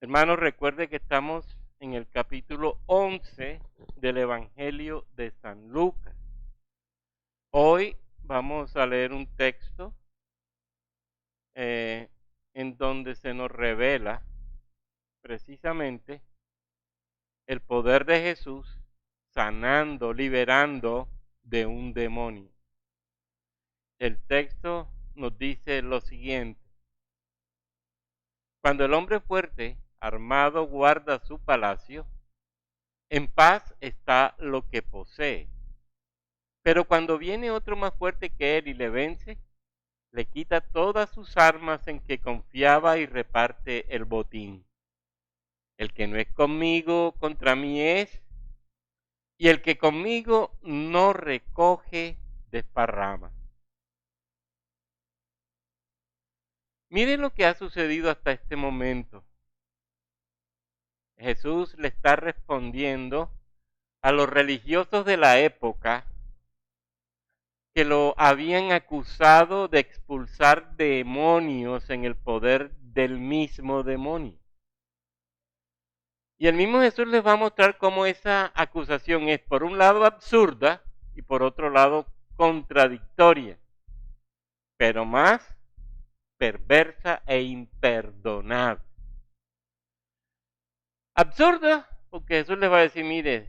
Hermanos, recuerde que estamos en el capítulo 11 del Evangelio de San Lucas. Hoy vamos a leer un texto en donde se nos revela precisamente el poder de Jesús sanando, liberando de un demonio. El texto nos dice lo siguiente: cuando el hombre fuerte, armado, guarda su palacio, en paz está lo que posee. Pero cuando viene otro más fuerte que él y le vence, le quita todas sus armas en que confiaba y reparte el botín. El que no es conmigo, contra mí es, y el que conmigo no recoge, desparrama. Miren lo que ha sucedido hasta este momento. Jesús le está respondiendo a los religiosos de la época que lo habían acusado de expulsar demonios en el poder del mismo demonio. Y el mismo Jesús les va a mostrar cómo esa acusación es, por un lado, absurda y por otro lado, contradictoria, pero más perversa e imperdonable. Absurda, porque Jesús les va a decir: mire,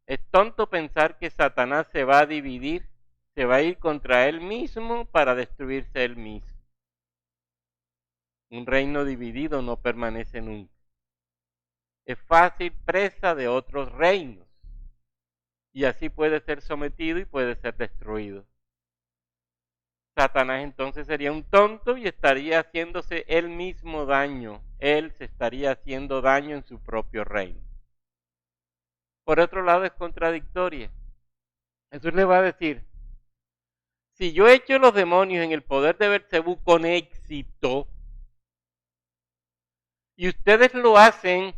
es tonto pensar que Satanás se va a dividir, se va a ir contra él mismo para destruirse él mismo. Un reino dividido no permanece nunca. Es fácil presa de otros reinos y así puede ser sometido y puede ser destruido. Satanás entonces sería un tonto y estaría haciéndose él mismo daño. Él se estaría haciendo daño en su propio reino. Por otro lado, es contradictoria. Jesús le va a decir: si yo echo los demonios en el poder de Belcebú con éxito y ustedes lo hacen,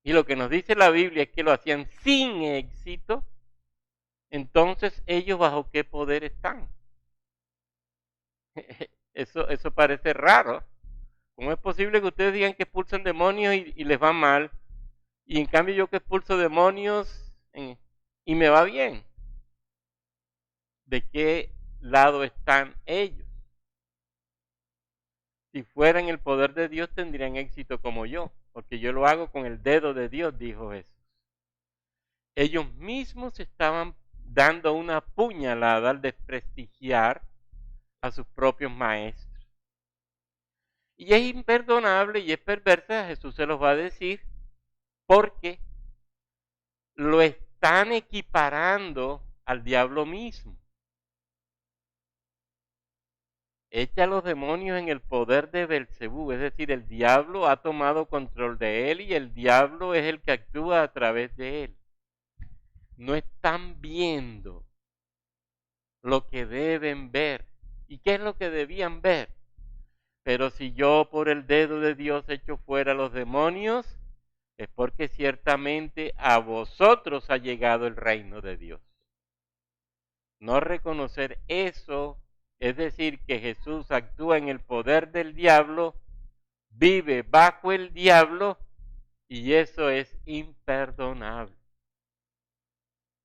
y lo que nos dice la Biblia es que lo hacían sin éxito, entonces ellos bajo qué poder están. Eso parece raro. ¿Cómo es posible que ustedes digan que expulsan demonios y les va mal? Y en cambio yo que expulso demonios y me va bien. ¿De qué lado están ellos? Si fueran el poder de Dios tendrían éxito como yo, porque yo lo hago con el dedo de Dios, dijo Jesús. Ellos mismos estaban dando una puñalada al desprestigiar a sus propios maestros. Y es imperdonable y es perversa, Jesús se los va a decir, porque lo están equiparando al diablo mismo. Echa a los demonios en el poder de Belcebú, es decir, el diablo ha tomado control de él y el diablo es el que actúa a través de él. No están viendo lo que deben ver. ¿Y qué es lo que debían ver? Pero si yo por el dedo de Dios echo fuera los demonios, es porque ciertamente a vosotros ha llegado el reino de Dios. No reconocer eso, es decir, que Jesús actúa en el poder del diablo, vive bajo el diablo, y eso es imperdonable.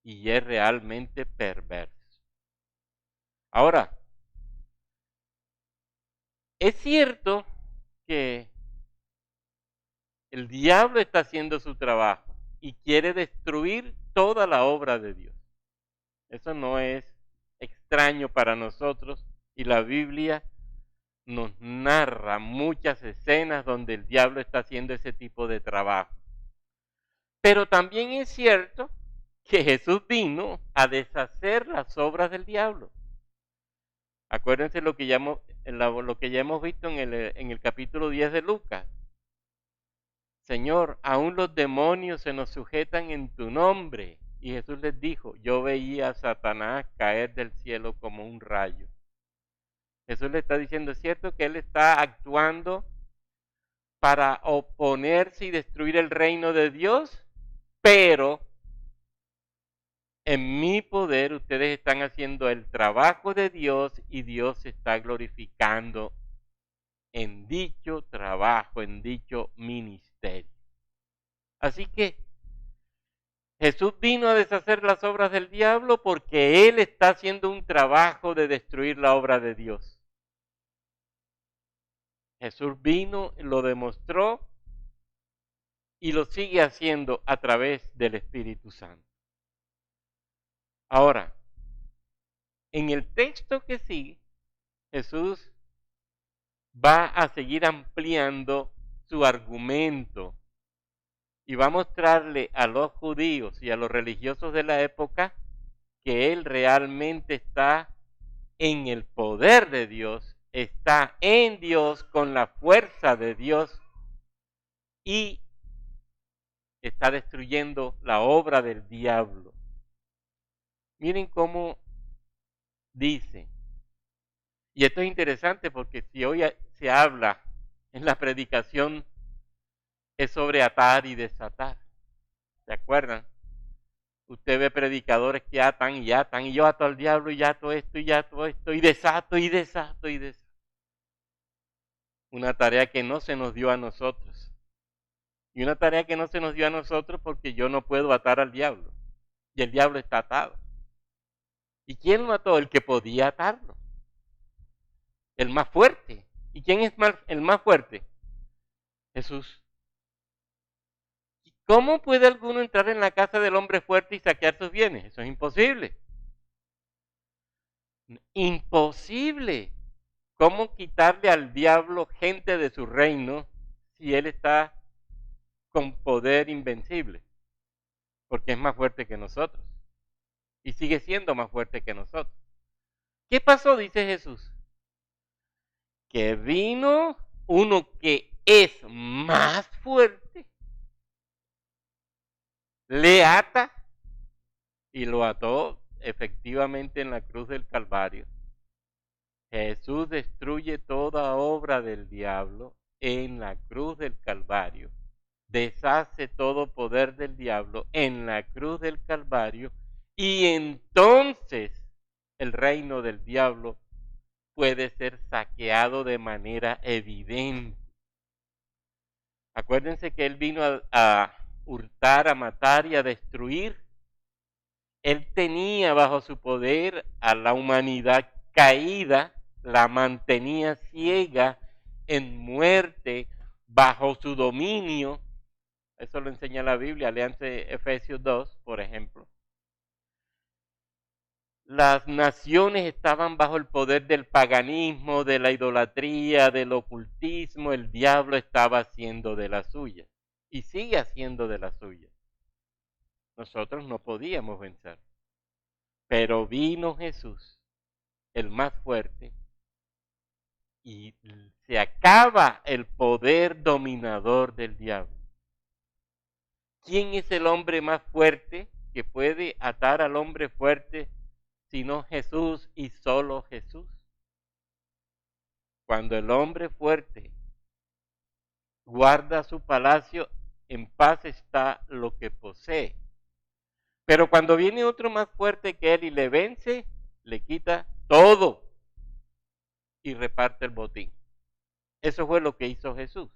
Y es realmente perverso. Ahora, es cierto que el diablo está haciendo su trabajo y quiere destruir toda la obra de Dios. Eso no es extraño para nosotros y la Biblia nos narra muchas escenas donde el diablo está haciendo ese tipo de trabajo. Pero también es cierto que Jesús vino a deshacer las obras del diablo. Acuérdense lo que ya hemos visto en el capítulo 10 de Lucas. Señor, aún los demonios se nos sujetan en tu nombre. Y Jesús les dijo: yo veía a Satanás caer del cielo como un rayo. Jesús le está diciendo: es cierto que él está actuando para oponerse y destruir el reino de Dios, pero en mi poder ustedes están haciendo el trabajo de Dios y Dios se está glorificando en dicho trabajo, en dicho ministerio. Así que Jesús vino a deshacer las obras del diablo porque Él está haciendo un trabajo de destruir la obra de Dios. Jesús vino, lo demostró y lo sigue haciendo a través del Espíritu Santo. Ahora, en el texto que sigue, Jesús va a seguir ampliando su argumento y va a mostrarle a los judíos y a los religiosos de la época que Él realmente está en el poder de Dios, está en Dios con la fuerza de Dios y está destruyendo la obra del diablo. Miren cómo dice, y esto es interesante porque si hoy se habla en la predicación es sobre atar y desatar. ¿Se acuerdan? Usted ve predicadores que atan, y yo ato al diablo y ato esto y ato esto, y desato y desato y desato. Una tarea que no se nos dio a nosotros. Y una tarea que no se nos dio a nosotros porque yo no puedo atar al diablo. Y el diablo está atado. ¿Y quién lo ató? El que podía atarlo. El más fuerte. ¿Y quién es el más fuerte? Jesús. ¿Cómo puede alguno entrar en la casa del hombre fuerte y saquear sus bienes? Eso es imposible. Imposible. ¿Cómo quitarle al diablo gente de su reino si él está con poder invencible? Porque es más fuerte que nosotros. Y sigue siendo más fuerte que nosotros. ¿Qué pasó? Dice Jesús. Que vino uno que es más fuerte, le ata y lo ató efectivamente en la cruz del Calvario. Jesús destruye toda obra del diablo en la cruz del Calvario. Deshace todo poder del diablo en la cruz del Calvario y entonces el reino del diablo puede ser saqueado de manera evidente. Acuérdense que Él vino a hurtar, a matar y a destruir. Él tenía bajo su poder a la humanidad caída, la mantenía ciega, en muerte, bajo su dominio. Eso lo enseña la Biblia, léanse Efesios 2, por ejemplo. Las naciones estaban bajo el poder del paganismo, de la idolatría, del ocultismo. El diablo estaba haciendo de la suya y sigue haciendo de la suya. Nosotros no podíamos vencer. Pero vino Jesús, el más fuerte, y se acaba el poder dominador del diablo. ¿Quién es el hombre más fuerte que puede atar al hombre fuerte sino Jesús y solo Jesús? Cuando el hombre fuerte guarda su palacio, en paz está lo que posee. Pero cuando viene otro más fuerte que él y le vence, le quita todo y reparte el botín. Eso fue lo que hizo Jesús.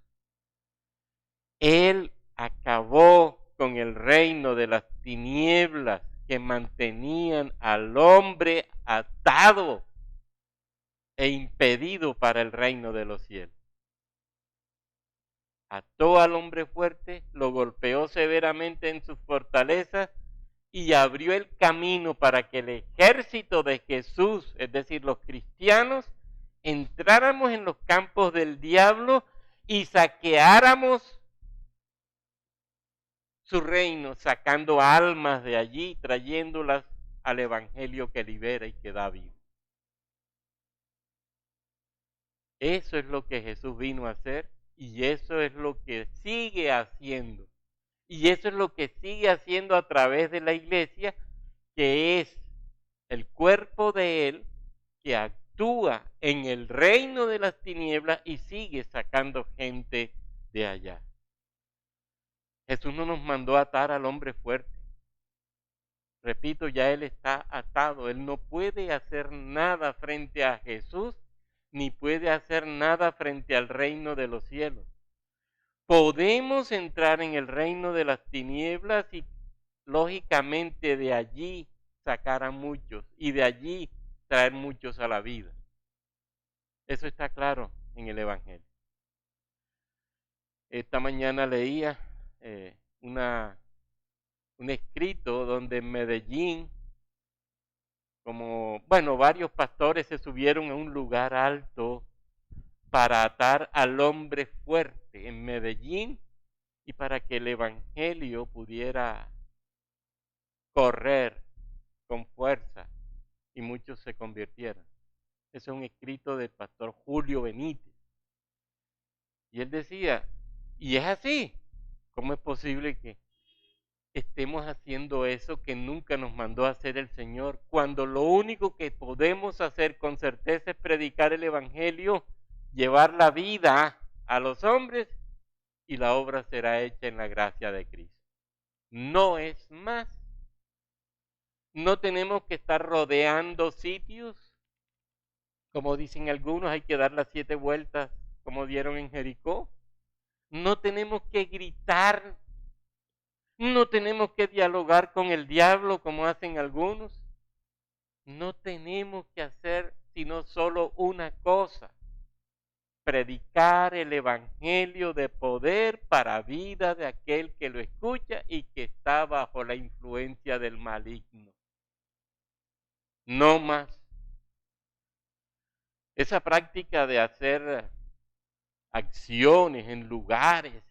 Él acabó con el reino de las tinieblas que mantenían al hombre atado e impedido para el reino de los cielos. Ató al hombre fuerte, lo golpeó severamente en sus fortalezas y abrió el camino para que el ejército de Jesús, es decir, los cristianos, entráramos en los campos del diablo y saqueáramos su reino, sacando almas de allí, trayéndolas al evangelio que libera y que da vida. Eso es lo que Jesús vino a hacer y eso es lo que sigue haciendo. Y eso es lo que sigue haciendo a través de la iglesia, que es el cuerpo de Él que actúa en el reino de las tinieblas y sigue sacando gente de allá. Jesús no nos mandó a atar al hombre fuerte. Repito, ya Él está atado. Él no puede hacer nada frente a Jesús ni puede hacer nada frente al reino de los cielos. Podemos entrar en el reino de las tinieblas y lógicamente de allí sacar a muchos y de allí traer muchos a la vida. Eso está claro en el Evangelio. Esta mañana leía un escrito donde en Medellín, varios pastores se subieron a un lugar alto para atar al hombre fuerte en Medellín y para que el Evangelio pudiera correr con fuerza y muchos se convirtieran. Ese es un escrito del pastor Julio Benítez. Y él decía, y es así, ¿cómo es posible que estemos haciendo eso que nunca nos mandó a hacer el Señor, cuando lo único que podemos hacer con certeza es predicar el Evangelio, llevar la vida a los hombres y la obra será hecha en la gracia de Cristo? No es más. No tenemos que estar rodeando sitios. Como dicen algunos, hay que dar las 7 vueltas como dieron en Jericó. No tenemos que gritar. No tenemos que dialogar con el diablo como hacen algunos. No tenemos que hacer sino solo una cosa: predicar el evangelio de poder para vida de aquel que lo escucha y que está bajo la influencia del maligno. No más. Esa práctica de hacer acciones en lugares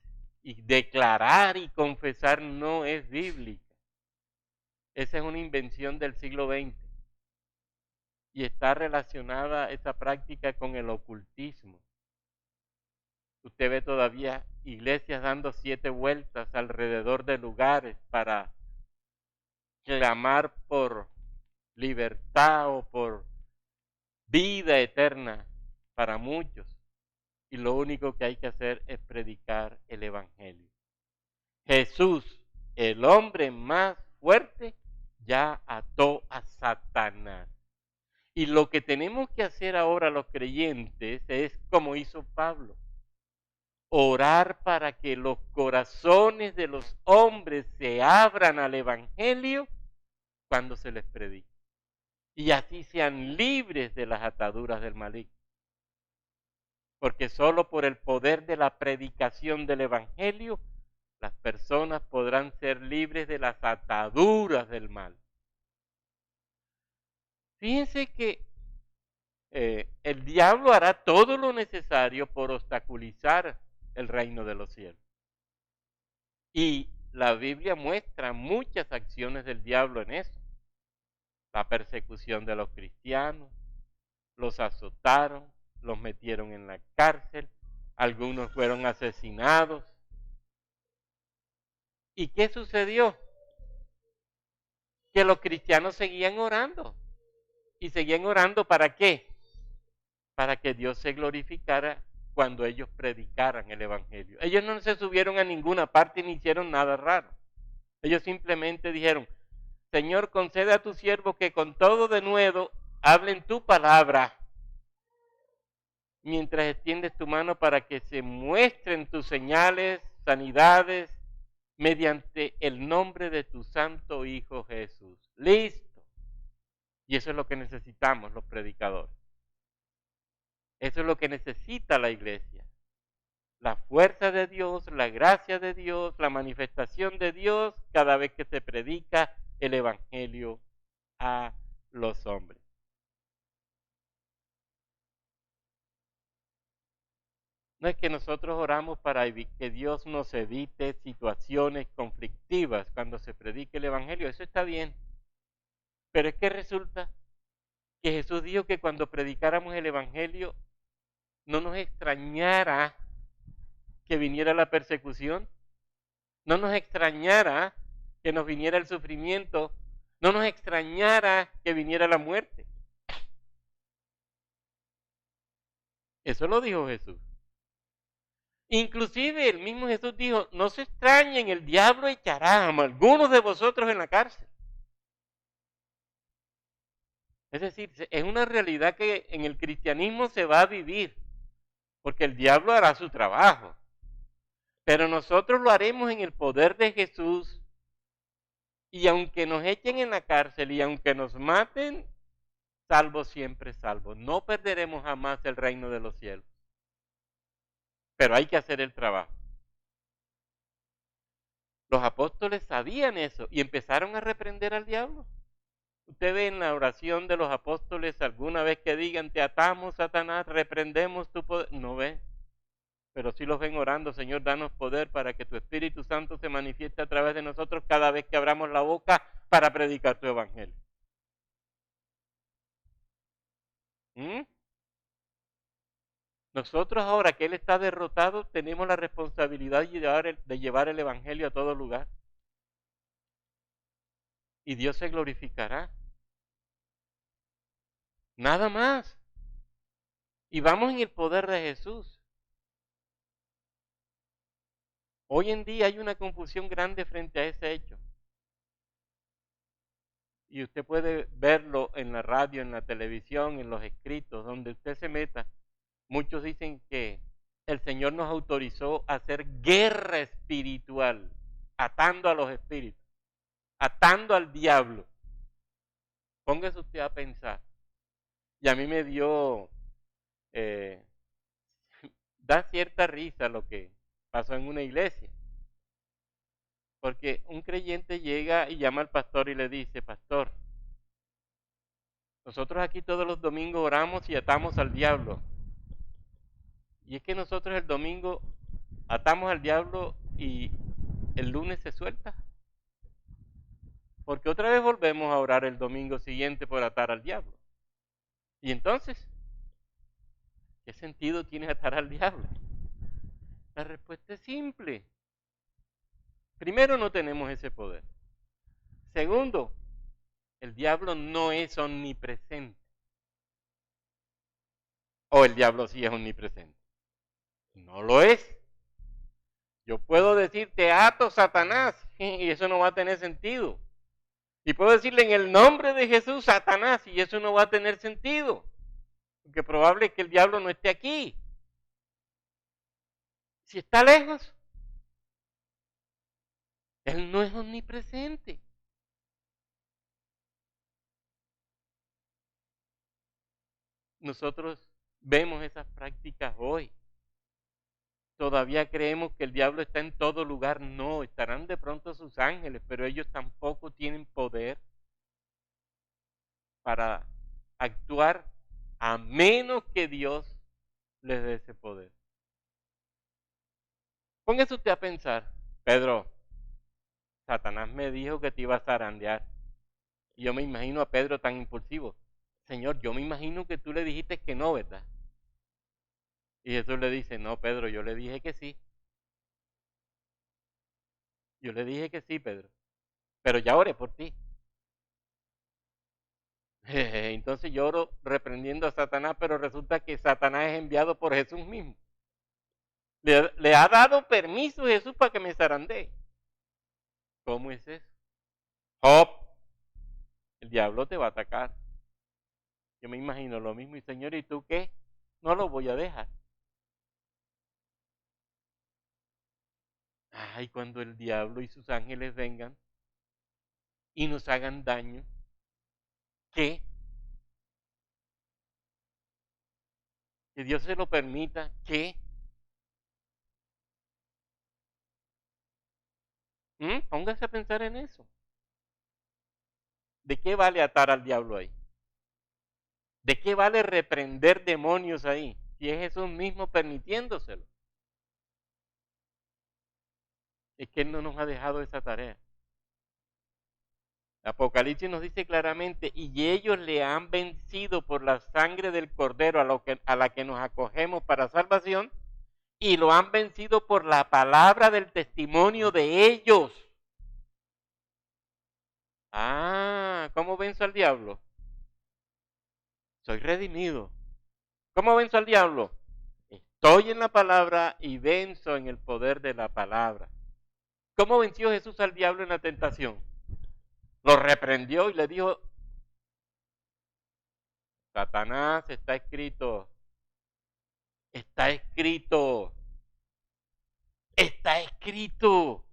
y declarar y confesar no es bíblica. Esa es una invención del siglo XX y está relacionada esa práctica con el ocultismo. Usted ve todavía iglesias dando 7 vueltas alrededor de lugares para clamar por libertad o por vida eterna para muchos. Y lo único que hay que hacer es predicar el evangelio. Jesús, el hombre más fuerte, ya ató a Satanás. Y lo que tenemos que hacer ahora los creyentes es como hizo Pablo: orar para que los corazones de los hombres se abran al evangelio cuando se les predique. Y así sean libres de las ataduras del maligno. Porque solo por el poder de la predicación del evangelio las personas podrán ser libres de las ataduras del mal. Fíjense que el diablo hará todo lo necesario por obstaculizar el reino de los cielos. Y la Biblia muestra muchas acciones del diablo en eso. La persecución de los cristianos, los azotaron, los metieron en la cárcel, algunos fueron asesinados. ¿Y qué sucedió? Que los cristianos seguían orando. ¿Y seguían orando para qué? Para que Dios se glorificara cuando ellos predicaran el evangelio. Ellos no se subieron a ninguna parte ni hicieron nada raro. Ellos simplemente dijeron: Señor, concede a tu siervo que con todo denuedo hablen tu palabra, mientras extiendes tu mano para que se muestren tus señales, sanidades, mediante el nombre de tu santo Hijo Jesús. Listo. Y eso es lo que necesitamos los predicadores. Eso es lo que necesita la iglesia. La fuerza de Dios, la gracia de Dios, la manifestación de Dios cada vez que se predica el evangelio a los hombres. No es que nosotros oramos para que Dios nos evite situaciones conflictivas cuando se predique el evangelio. Eso está bien. Pero es que resulta que Jesús dijo que cuando predicáramos el evangelio no nos extrañara que viniera la persecución, no nos extrañara que nos viniera el sufrimiento, no nos extrañara que viniera la muerte. Eso lo dijo Jesús. Inclusive el mismo Jesús dijo: no se extrañen, el diablo echará a algunos de vosotros en la cárcel. Es decir, es una realidad que en el cristianismo se va a vivir, porque el diablo hará su trabajo. Pero nosotros lo haremos en el poder de Jesús, y aunque nos echen en la cárcel y aunque nos maten, salvo siempre salvo. No perderemos jamás el reino de los cielos. Pero hay que hacer el trabajo. Los apóstoles sabían eso y empezaron a reprender al diablo. Usted ve en la oración de los apóstoles alguna vez que digan, te atamos, Satanás, reprendemos tu poder. No ve, pero sí los ven orando, Señor, danos poder para que tu Espíritu Santo se manifieste a través de nosotros cada vez que abramos la boca para predicar tu evangelio. ¿Mm? Nosotros ahora que Él está derrotado, tenemos la responsabilidad de llevar el evangelio a todo lugar. Y Dios se glorificará. Nada más. Y vamos en el poder de Jesús. Hoy en día hay una confusión grande frente a ese hecho. Y usted puede verlo en la radio, en la televisión, en los escritos, donde usted se meta. Muchos dicen que el Señor nos autorizó a hacer guerra espiritual, atando a los espíritus, atando al diablo. Póngase usted a pensar. Y a mí me dio, da cierta risa lo que pasó en una iglesia. Porque un creyente llega y llama al pastor y le dice, pastor, nosotros aquí todos los domingos oramos y atamos al diablo. Y es que nosotros el domingo atamos al diablo y el lunes se suelta. Porque otra vez volvemos a orar el domingo siguiente por atar al diablo. Y entonces, ¿qué sentido tiene atar al diablo? La respuesta es simple. Primero, no tenemos ese poder. Segundo, el diablo no es omnipresente. O el diablo sí es omnipresente. No lo es. Yo puedo decir, te ato, Satanás, y eso no va a tener sentido. Y puedo decirle en el nombre de Jesús, Satanás, y eso no va a tener sentido. Porque probable es que el diablo no esté aquí. Si está lejos, él no es omnipresente. Nosotros vemos esas prácticas hoy. Todavía creemos que el diablo está en todo lugar. No, estarán de pronto sus ángeles, pero ellos tampoco tienen poder para actuar a menos que Dios les dé ese poder. Póngase usted a pensar, Pedro, Satanás me dijo que te iba a zarandear. Y yo me imagino a Pedro tan impulsivo. Señor, yo me imagino que tú le dijiste que no, ¿verdad? Y Jesús le dice, no, Pedro, yo le dije que sí. Yo le dije que sí, Pedro. Pero ya oré por ti. Entonces yo oro reprendiendo a Satanás, pero resulta que Satanás es enviado por Jesús mismo. Le ha dado permiso Jesús para que me zarandee. ¿Cómo es eso? Job, el diablo te va a atacar. Yo me imagino lo mismo. Y Señor, ¿y tú qué? No lo voy a dejar. Ay, cuando el diablo y sus ángeles vengan y nos hagan daño, ¿qué? Que Dios se lo permita, ¿qué? Póngase a pensar en eso. ¿De qué vale atar al diablo ahí? ¿De qué vale reprender demonios ahí? Si es Jesús mismo permitiéndoselo. Es que Él no nos ha dejado esa tarea. Apocalipsis nos dice claramente, y ellos le han vencido por la sangre del Cordero a la que nos acogemos para salvación, y lo han vencido por la palabra del testimonio de ellos. Ah, ¿cómo venzo al diablo? Soy redimido. ¿Cómo venzo al diablo? Estoy en la palabra y venzo en el poder de la palabra. ¿Cómo venció Jesús al diablo en la tentación? Lo reprendió y le dijo, Satanás, está escrito, está escrito, está escrito.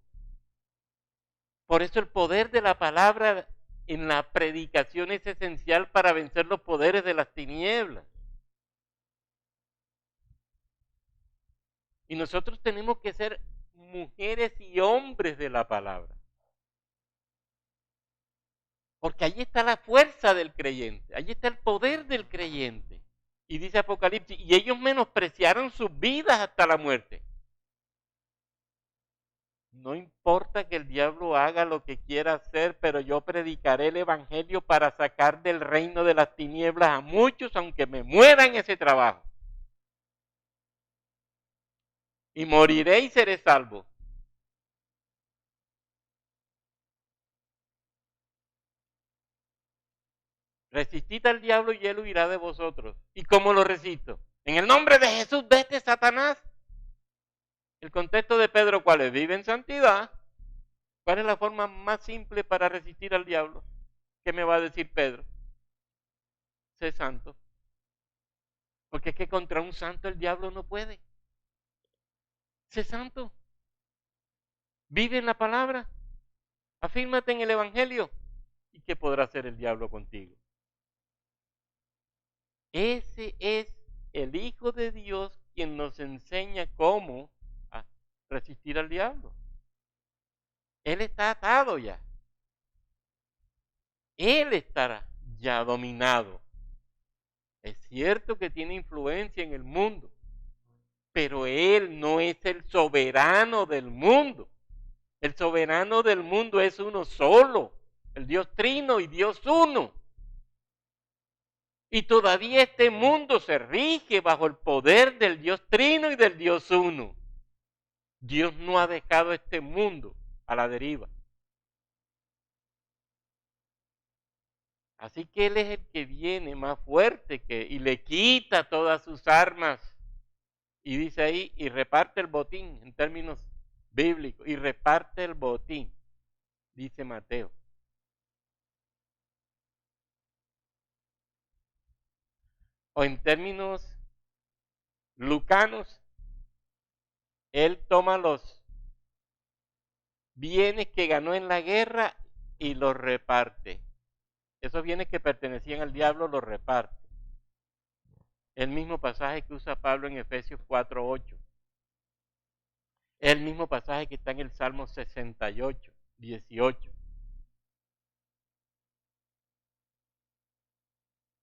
Por eso el poder de la palabra en la predicación es esencial para vencer los poderes de las tinieblas. Y nosotros tenemos que ser mujeres y hombres de la palabra. Porque allí está la fuerza del creyente, allí está el poder del creyente. Y dice Apocalipsis, y ellos menospreciaron sus vidas hasta la muerte. No importa que el diablo haga lo que quiera hacer, pero yo predicaré el evangelio para sacar del reino de las tinieblas a muchos, aunque me muera en ese trabajo. Y moriré y seré salvo. Resistid al diablo y él huirá de vosotros. ¿Y cómo lo resisto? En el nombre de Jesús, vete, Satanás. El contexto de Pedro, ¿cuál es? Vive en santidad. ¿Cuál es la forma más simple para resistir al diablo? ¿Qué me va a decir Pedro? Sé santo. Porque es que contra un santo el diablo no puede. Sé santo. Vive en la palabra. Afírmate en el evangelio. ¿Y qué podrá hacer el diablo contigo? Ese es el Hijo de Dios quien nos enseña cómo resistir al diablo. Él está atado ya. Él estará ya dominado. Es cierto que tiene influencia en el mundo, pero Él no es el soberano del mundo. El soberano del mundo es uno solo, el Dios Trino y Dios Uno. Y todavía este mundo se rige bajo el poder del Dios Trino y del Dios Uno. Dios no ha dejado este mundo a la deriva. Así que Él es el que viene más fuerte y le quita todas sus armas. Y dice ahí, y reparte el botín, en términos bíblicos, y reparte el botín, dice Mateo. O en términos lucanos, Él toma los bienes que ganó en la guerra y los reparte. Esos bienes que pertenecían al diablo los reparte. El mismo pasaje que usa Pablo en Efesios 4:8. El mismo pasaje que está en el Salmo 68, 18.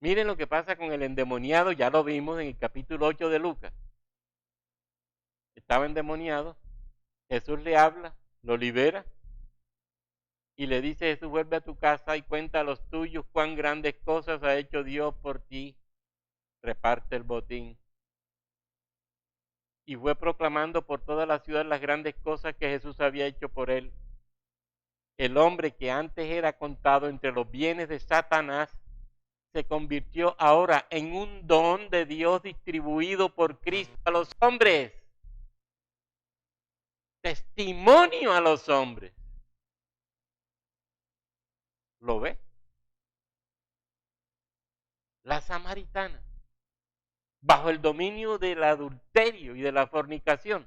Miren lo que pasa con el endemoniado, ya lo vimos en el capítulo 8 de Lucas. Estaba endemoniado, Jesús le habla, lo libera y le dice: Jesús, vuelve a tu casa y cuenta a los tuyos cuán grandes cosas ha hecho Dios por ti. Reparte el botín. Y fue proclamando por toda la ciudad las grandes cosas que Jesús había hecho por él. El hombre que antes era contado entre los bienes de Satanás se convirtió ahora en un don de Dios distribuido por Cristo a los hombres. Testimonio a los hombres. ¿Lo ve? La samaritana, bajo el dominio del adulterio y de la fornicación.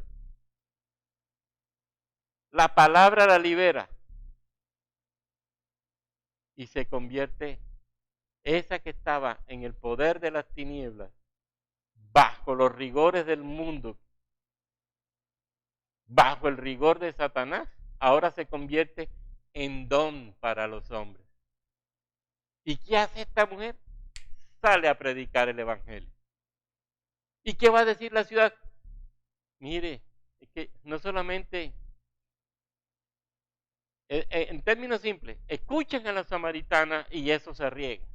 La palabra la libera y se convierte esa que estaba en el poder de las tinieblas, bajo los rigores del mundo, bajo el rigor de Satanás, ahora se convierte en don para los hombres. ¿Y qué hace esta mujer? Sale a predicar el evangelio. ¿Y qué va a decir la ciudad? Mire, es que no solamente, en términos simples, escuchan a la samaritana y eso se riega.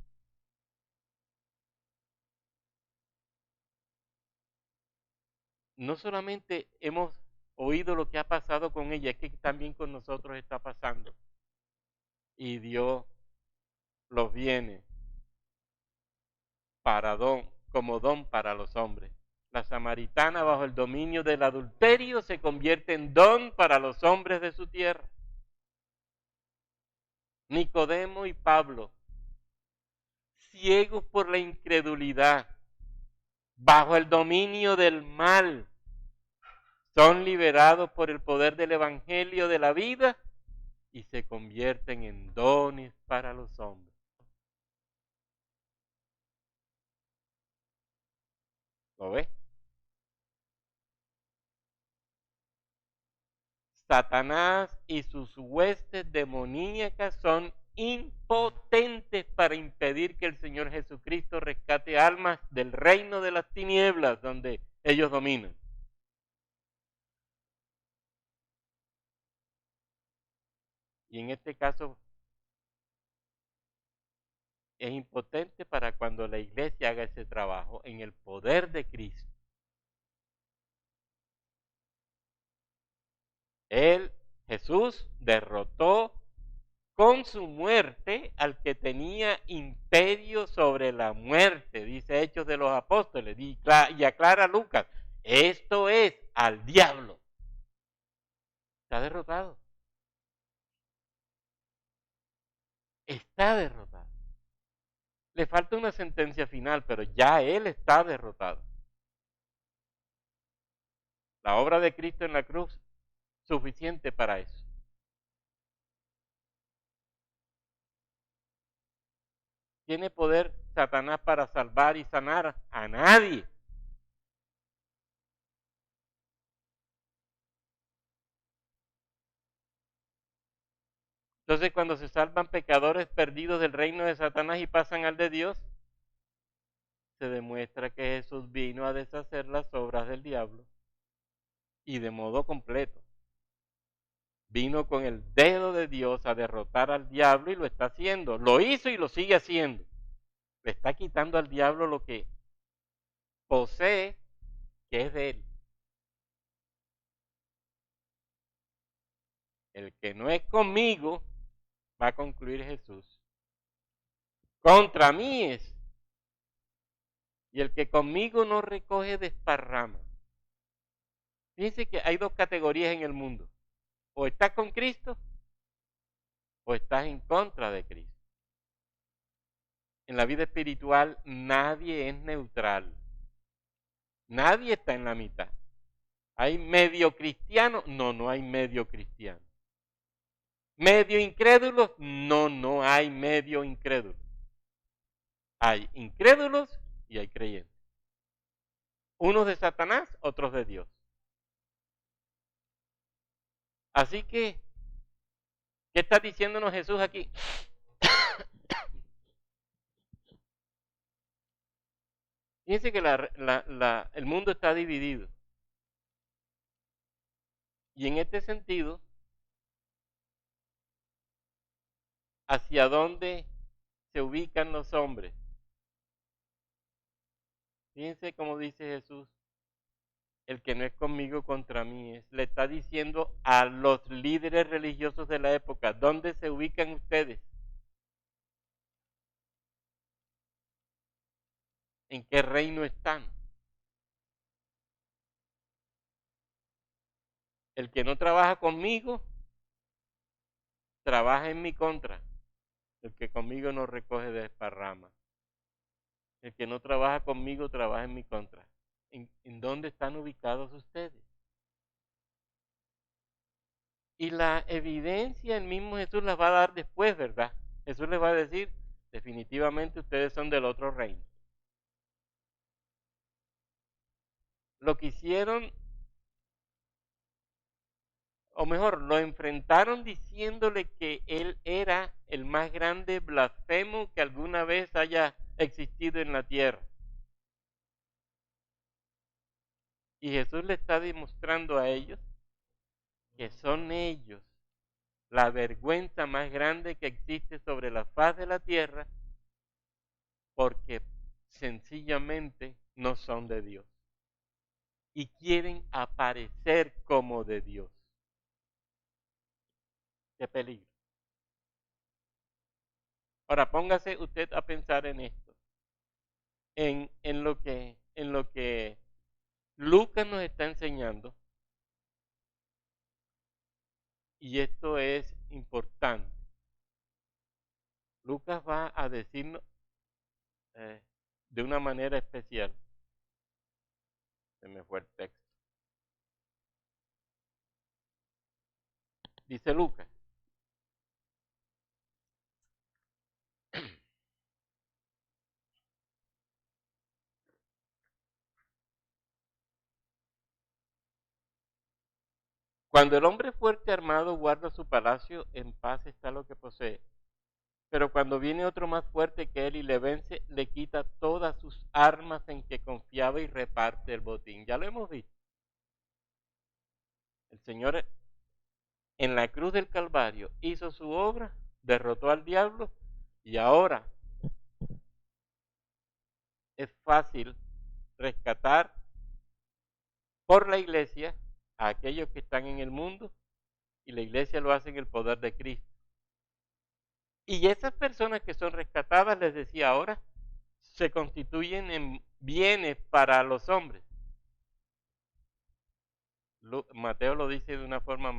No solamente hemos oído lo que ha pasado con ella, es que también con nosotros está pasando. Y Dios los viene para don, como don para los hombres. La samaritana, bajo el dominio del adulterio, se convierte en don para los hombres de su tierra. Nicodemo y Pablo ciegos por la incredulidad, bajo el dominio del mal, son liberados por el poder del Evangelio de la vida y se convierten en dones para los hombres. ¿Lo ves? Satanás y sus huestes demoníacas son impotentes para impedir que el Señor Jesucristo rescate almas del reino de las tinieblas donde ellos dominan. Y en este caso es impotente para cuando la iglesia haga ese trabajo en el poder de Cristo. Él, Jesús, derrotó con su muerte al que tenía imperio sobre la muerte, dice Hechos de los Apóstoles, y aclara Lucas, esto es al diablo. Está derrotado. Está derrotado. Le falta una sentencia final, pero ya él está derrotado. La obra de Cristo en la cruz, suficiente para eso. ¿Tiene poder Satanás para salvar y sanar? A nadie. Entonces, cuando se salvan pecadores perdidos del reino de Satanás y pasan al de Dios, se demuestra que Jesús vino a deshacer las obras del diablo y de modo completo. Vino con el dedo de Dios a derrotar al diablo y lo está haciendo. Lo hizo y lo sigue haciendo. Le está quitando al diablo lo que posee, que es de él. El que no es conmigo, va a concluir Jesús, contra mí es. Y el que conmigo no recoge desparrama. Fíjense que hay dos categorías en el mundo. O estás con Cristo o estás en contra de Cristo. En la vida espiritual nadie es neutral. Nadie está en la mitad. ¿Hay medio cristiano? No, no hay medio cristiano. ¿Medio incrédulos? No, no hay medio incrédulo. Hay incrédulos y hay creyentes. Unos de Satanás, otros de Dios. Así que, ¿qué está diciéndonos Jesús aquí? Fíjense que el mundo está dividido. Y en este sentido, ¿hacia dónde se ubican los hombres? Fíjense cómo dice Jesús, el que no es conmigo contra mí es. Le está diciendo a los líderes religiosos de la época, ¿dónde se ubican ustedes? ¿En qué reino están? El que no trabaja conmigo, trabaja en mi contra. El que conmigo no recoge desparrama. El que no trabaja conmigo, trabaja en mi contra. ¿En dónde están ubicados ustedes? Y la evidencia el mismo Jesús las va a dar después, ¿verdad? Jesús les va a decir, definitivamente ustedes son del otro reino. Lo que hicieron, o mejor, lo enfrentaron diciéndole que él era el más grande blasfemo que alguna vez haya existido en la tierra. Y Jesús le está demostrando a ellos que son ellos la vergüenza más grande que existe sobre la faz de la tierra porque sencillamente no son de Dios y quieren aparecer como de Dios. ¡Qué peligro! Ahora póngase usted a pensar en esto, en lo que Lucas nos está enseñando, y esto es importante. Lucas va a decirnos de una manera especial. Se me fue el texto. Dice Lucas. Cuando el hombre fuerte armado guarda su palacio, en paz está lo que posee. Pero cuando viene otro más fuerte que él y le vence, le quita todas sus armas en que confiaba y reparte el botín. Ya lo hemos visto. El Señor en la cruz del Calvario hizo su obra, derrotó al diablo y ahora es fácil rescatar por la iglesia a aquellos que están en el mundo y la iglesia lo hace en el poder de Cristo. Y esas personas que son rescatadas, les decía ahora, se constituyen en bienes para los hombres. Mateo lo dice de una forma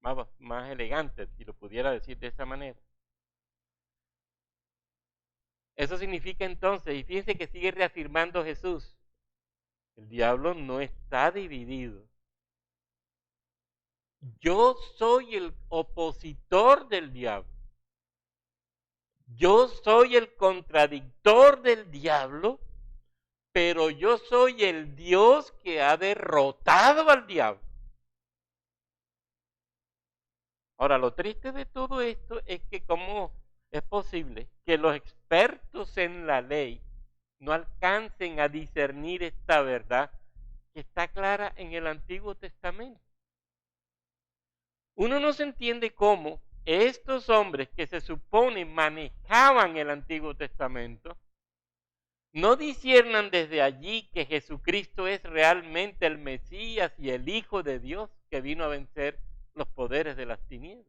más elegante, si lo pudiera decir de esa manera. Eso significa entonces, y fíjense que sigue reafirmando Jesús, el diablo no está dividido. Yo soy el opositor del diablo. Yo soy el contradictor del diablo, pero yo soy el Dios que ha derrotado al diablo. Ahora, lo triste de todo esto es que cómo es posible que los expertos en la ley no alcancen a discernir esta verdad que está clara en el Antiguo Testamento. Uno no se entiende cómo estos hombres que se supone manejaban el Antiguo Testamento no disciernan desde allí que Jesucristo es realmente el Mesías y el Hijo de Dios que vino a vencer los poderes de las tinieblas.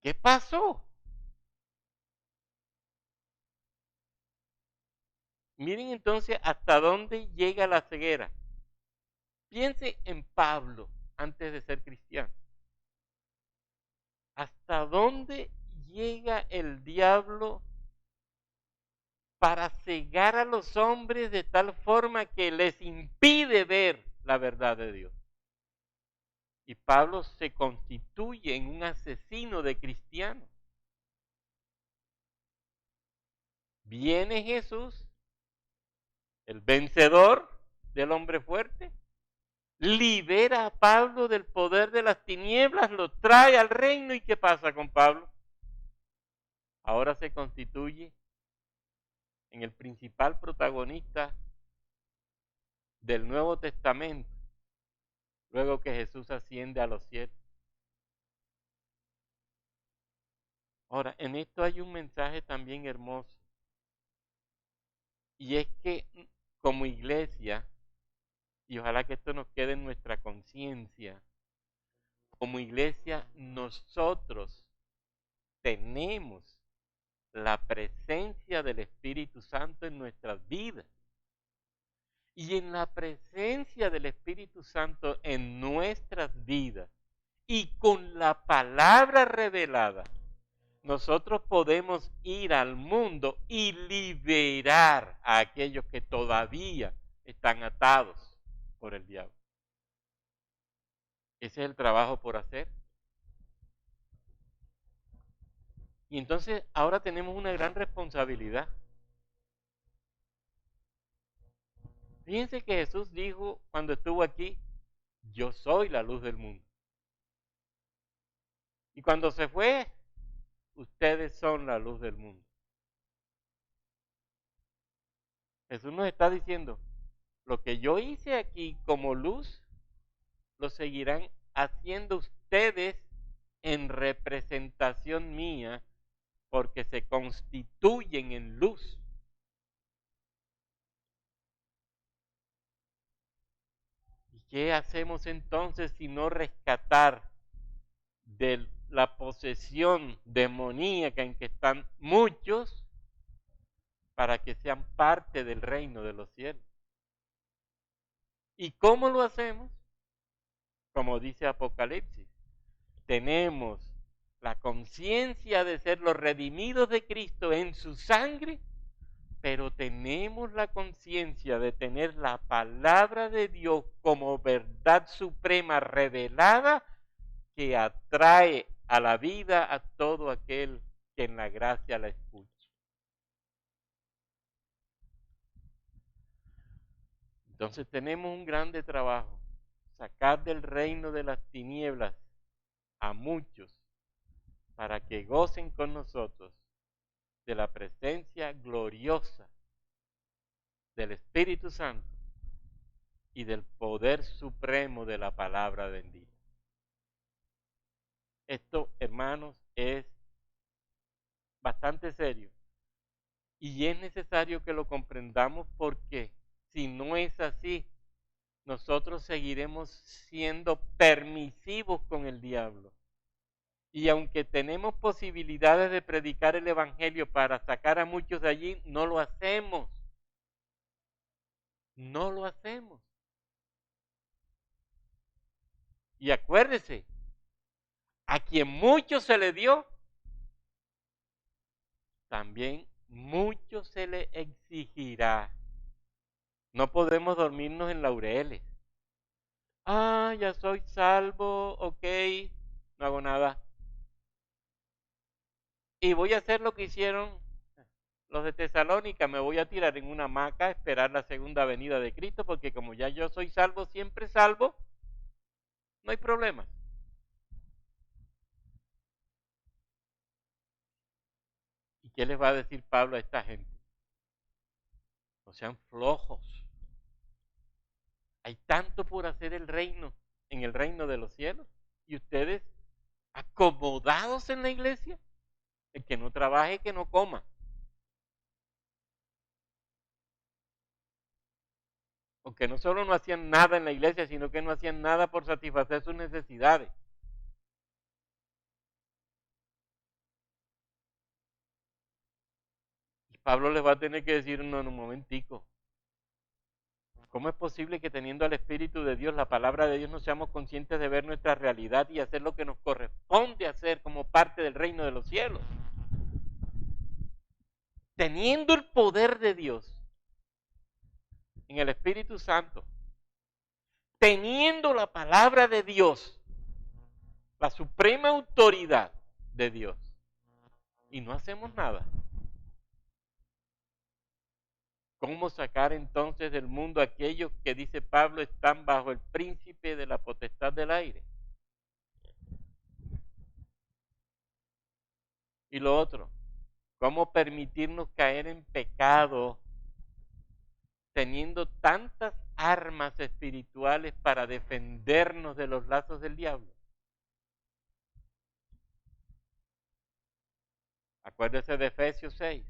¿Qué pasó? Miren entonces hasta dónde llega la ceguera. Piense en Pablo antes de ser cristiano. ¿Hasta dónde llega el diablo para cegar a los hombres de tal forma que les impide ver la verdad de Dios? Y Pablo se constituye en un asesino de cristianos. Viene Jesús, el vencedor del hombre fuerte, libera a Pablo del poder de las tinieblas, lo trae al reino. ¿Y qué pasa con Pablo? Ahora se constituye en el principal protagonista del Nuevo Testamento, luego que Jesús asciende a los cielos. Ahora, en esto hay un mensaje también hermoso, y es que como iglesia, y ojalá que esto nos quede en nuestra conciencia, como iglesia nosotros tenemos la presencia del Espíritu Santo en nuestras vidas. Y en la presencia del Espíritu Santo en nuestras vidas y con la palabra revelada, nosotros podemos ir al mundo y liberar a aquellos que todavía están atados por el diablo. Ese es el trabajo por hacer. Y entonces ahora tenemos una gran responsabilidad. Fíjense que Jesús dijo cuando estuvo aquí, yo soy la luz del mundo. Y cuando se fue, ustedes son la luz del mundo. Jesús nos está diciendo, lo que yo hice aquí como luz, lo seguirán haciendo ustedes en representación mía, porque se constituyen en luz. ¿Y qué hacemos entonces si no rescatar de la posesión demoníaca en que están muchos para que sean parte del reino de los cielos? ¿Y cómo lo hacemos? Como dice Apocalipsis, tenemos la conciencia de ser los redimidos de Cristo en su sangre, pero tenemos la conciencia de tener la palabra de Dios como verdad suprema revelada que atrae a la vida a todo aquel que en la gracia la escucha. Entonces tenemos un grande trabajo, sacar del reino de las tinieblas a muchos para que gocen con nosotros de la presencia gloriosa del Espíritu Santo y del poder supremo de la palabra bendita. Esto, hermanos, es bastante serio y es necesario que lo comprendamos porque si no es así, nosotros seguiremos siendo permisivos con el diablo. Y aunque tenemos posibilidades de predicar el Evangelio para sacar a muchos de allí, no lo hacemos. No lo hacemos. Y acuérdese, a quien mucho se le dio, también mucho se le exigirá. No podemos dormirnos en laureles. Ah, ya soy salvo, ok, no hago nada. Y voy a hacer lo que hicieron los de Tesalónica, me voy a tirar en una hamaca a esperar la segunda venida de Cristo, porque como ya yo soy salvo, siempre salvo, no hay problema. ¿Y qué les va a decir Pablo a esta gente? No sean flojos. Hay tanto por hacer en el reino de los cielos, y ustedes acomodados en la iglesia. El que no trabaje, que no coma. Porque no solo no hacían nada en la iglesia, sino que no hacían nada por satisfacer sus necesidades. Y Pablo les va a tener que decir, no, en un momentico, ¿cómo es posible que teniendo al Espíritu de Dios, la palabra de Dios, no seamos conscientes de ver nuestra realidad y hacer lo que nos corresponde hacer como parte del reino de los cielos? Teniendo el poder de Dios en el Espíritu Santo, teniendo la palabra de Dios, la suprema autoridad de Dios, y no hacemos nada. ¿Cómo sacar entonces del mundo a aquellos que, dice Pablo, están bajo el príncipe de la potestad del aire? Y lo otro, ¿cómo permitirnos caer en pecado teniendo tantas armas espirituales para defendernos de los lazos del diablo? Acuérdese de Efesios 6.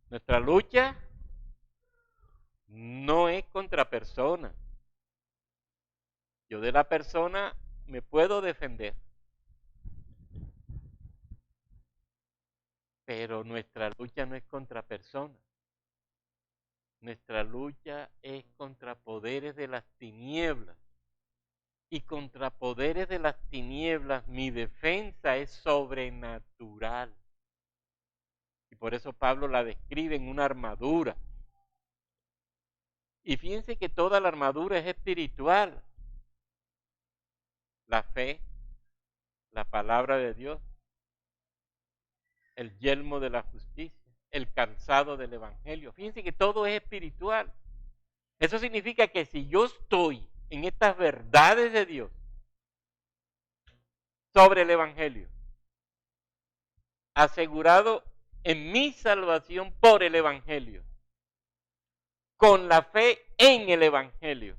Nuestra lucha no es contra personas. Yo de la persona me puedo defender. Pero nuestra lucha no es contra personas. Nuestra lucha es contra poderes de las tinieblas. Y contra poderes de las tinieblas mi defensa es sobrenatural. Y por eso Pablo la describe en una armadura. Y fíjense que toda la armadura es espiritual. La fe, la palabra de Dios, el yelmo de la justicia, el calzado del evangelio. Fíjense que todo es espiritual. Eso significa que si yo estoy en estas verdades de Dios sobre el evangelio, asegurado en mi salvación por el evangelio, con la fe en el evangelio.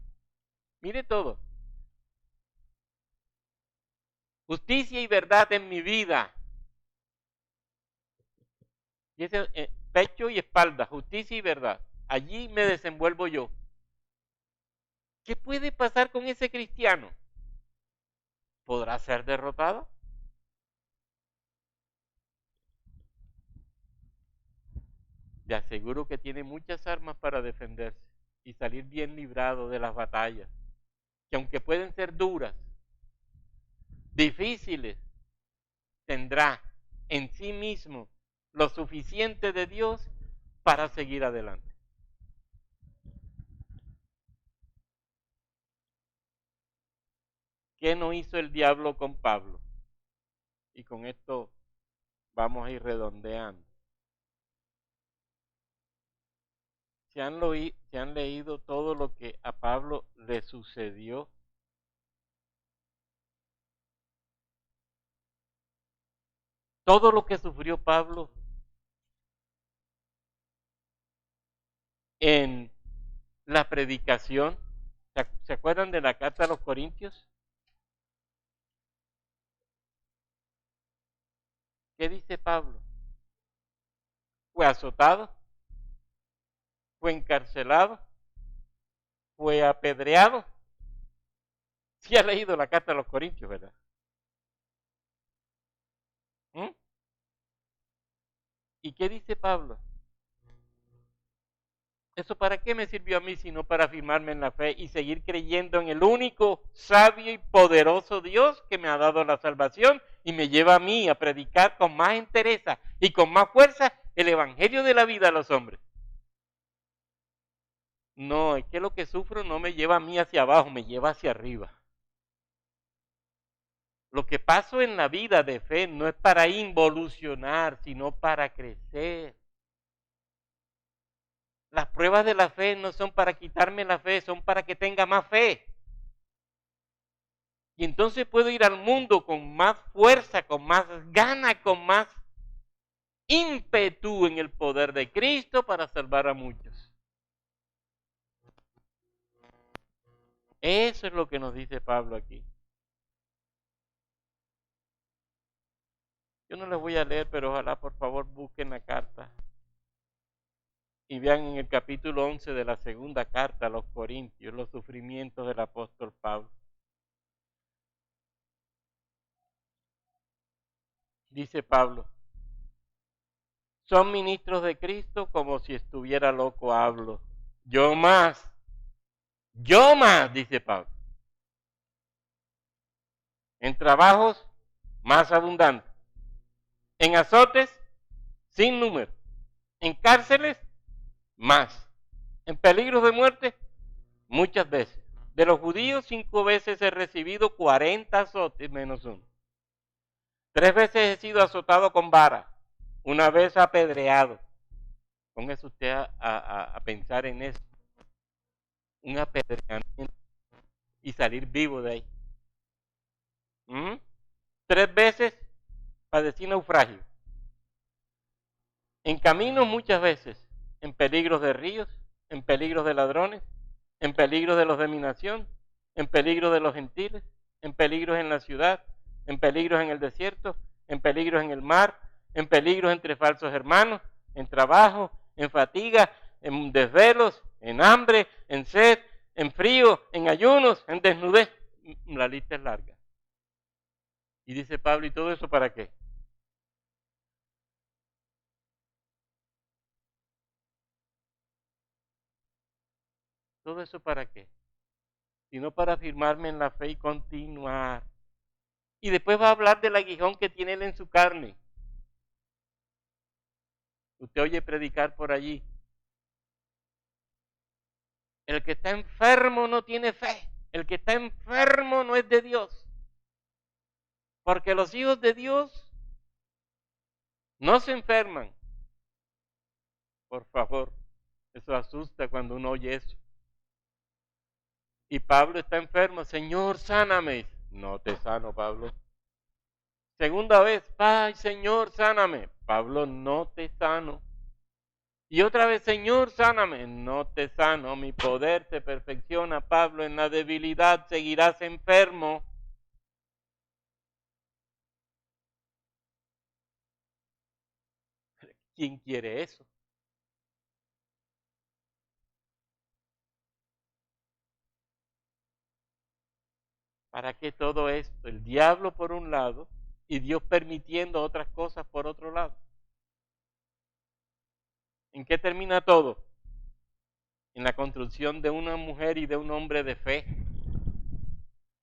Mire todo. Justicia y verdad en mi vida. Y ese pecho y espalda, justicia y verdad. Allí me desenvuelvo yo. ¿Qué puede pasar con ese cristiano? ¿Podrá ser derrotado? Le aseguro que tiene muchas armas para defenderse y salir bien librado de las batallas, que aunque pueden ser duras, difíciles, tendrá en sí mismo lo suficiente de Dios para seguir adelante. ¿Qué no hizo el diablo con Pablo? Y con esto vamos a ir redondeando. ¿Se han leído todo lo que a Pablo le sucedió? Todo lo que sufrió Pablo en la predicación. ¿Se acuerdan de la carta a los Corintios? ¿Qué dice Pablo? Fue azotado, fue encarcelado, fue apedreado. Sí ha leído la carta a los Corintios, ¿verdad? ¿Mm? ¿Y qué dice Pablo? ¿Eso para qué me sirvió a mí sino para afirmarme en la fe y seguir creyendo en el único sabio y poderoso Dios que me ha dado la salvación y me lleva a mí a predicar con más entereza y con más fuerza el evangelio de la vida a los hombres? No, es que lo que sufro no me lleva a mí hacia abajo, me lleva hacia arriba. Lo que paso en la vida de fe no es para involucionar, sino para crecer. Las pruebas de la fe no son para quitarme la fe, son para que tenga más fe. Y entonces puedo ir al mundo con más fuerza, con más ganas, con más ímpetu en el poder de Cristo para salvar a muchos. Eso es lo que nos dice Pablo aquí. Yo no les voy a leer, pero ojalá por favor busquen la carta y vean en el capítulo 11 de la segunda carta a los Corintios los sufrimientos del apóstol Pablo. Dice Pablo, son ministros de Cristo como si estuviera loco hablo. Yo más, dice Pablo. En trabajos más abundantes, en azotes sin número, en cárceles más, en peligros de muerte muchas veces. De los judíos 5 veces he recibido 40 azotes menos uno. 3 veces he sido azotado con vara, una vez apedreado. Póngase usted a pensar en eso, un apedreamiento y salir vivo de ahí. 3 veces padecí naufragio. En camino muchas veces, en peligros de ríos, en peligros de ladrones, en peligros de los de mi nación, en peligros de los gentiles, en peligros en la ciudad, en peligros en el desierto, en peligros en el mar, en peligros entre falsos hermanos, en trabajo, en fatiga, en desvelos, en hambre, en sed, en frío, en ayunos, en desnudez. La lista es larga. Y dice Pablo, ¿y todo eso para qué? ¿Todo eso para qué? Sino para afirmarme en la fe y continuar. Y después va a hablar del aguijón que tiene él en su carne. Usted oye predicar por allí. El que está enfermo no tiene fe. El que está enfermo no es de Dios. Porque los hijos de Dios no se enferman. Por favor, eso asusta cuando uno oye eso. Y Pablo está enfermo. Señor, sáname. No te sano, Pablo. Segunda vez, ay, Señor, sáname. Pablo, no te sano. Y otra vez, Señor, sáname. No te sano, mi poder se perfecciona, Pablo, en la debilidad seguirás enfermo. ¿Quién quiere eso? ¿Para qué todo esto? El diablo por un lado y Dios permitiendo otras cosas por otro lado. ¿En qué termina todo? En la construcción de una mujer y de un hombre de fe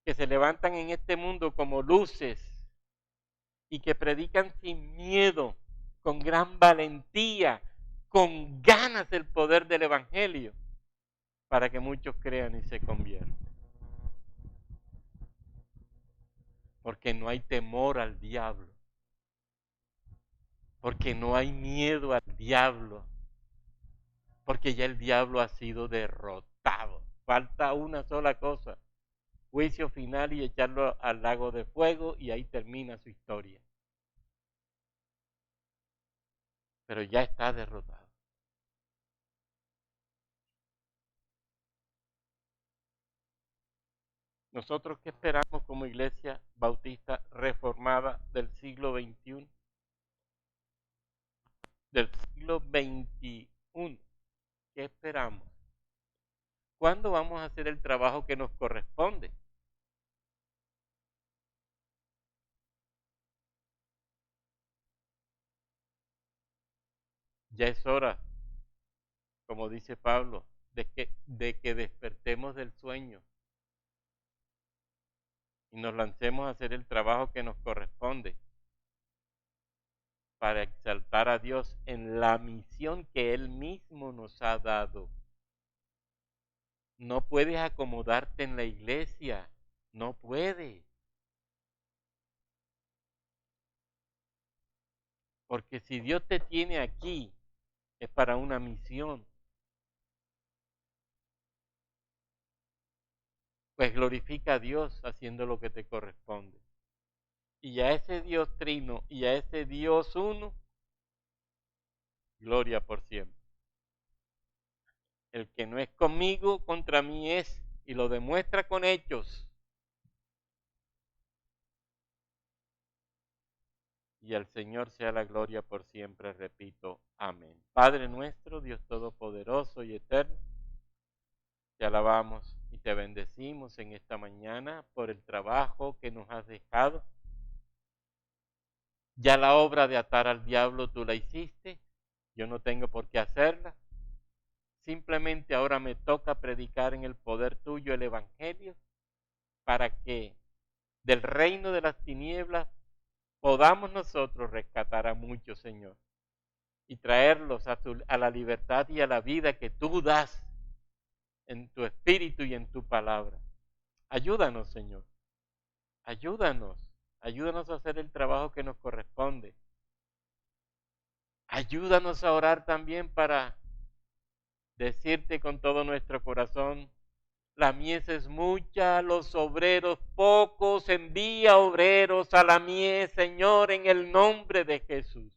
que se levantan en este mundo como luces y que predican sin miedo, con gran valentía, con ganas del poder del Evangelio, para que muchos crean y se conviertan. Porque no hay temor al diablo, porque no hay miedo al diablo, porque ya el diablo ha sido derrotado. Falta una sola cosa: juicio final y echarlo al lago de fuego, y ahí termina su historia. Pero ya está derrotado. ¿Nosotros qué esperamos como iglesia bautista reformada del siglo XXI? Del siglo XXI. ¿Qué esperamos? ¿Cuándo vamos a hacer el trabajo que nos corresponde? Ya es hora, como dice Pablo, de que despertemos del sueño y nos lancemos a hacer el trabajo que nos corresponde para exaltar a Dios en la misión que Él mismo nos ha dado. No puedes acomodarte en la iglesia, no puedes. Porque si Dios te tiene aquí, es para una misión. Pues glorifica a Dios haciendo lo que te corresponde. Y a ese Dios trino y a ese Dios uno, gloria por siempre. El que no es conmigo, contra mí es, y lo demuestra con hechos. Y al Señor sea la gloria por siempre, repito, amén. Padre nuestro, Dios todopoderoso y eterno, te alabamos y te bendecimos en esta mañana por el trabajo que nos has dejado. Ya la obra de atar al diablo tú la hiciste, yo no tengo por qué hacerla. Simplemente ahora me toca predicar en el poder tuyo el Evangelio para que del reino de las tinieblas podamos nosotros rescatar a muchos, Señor, y traerlos a la libertad y a la vida que tú das en tu espíritu y en tu palabra. Ayúdanos, Señor. Ayúdanos. Ayúdanos a hacer el trabajo que nos corresponde. Ayúdanos a orar también para decirte con todo nuestro corazón: la mies es mucha, los obreros pocos, envía obreros a la mies, Señor, en el nombre de Jesús.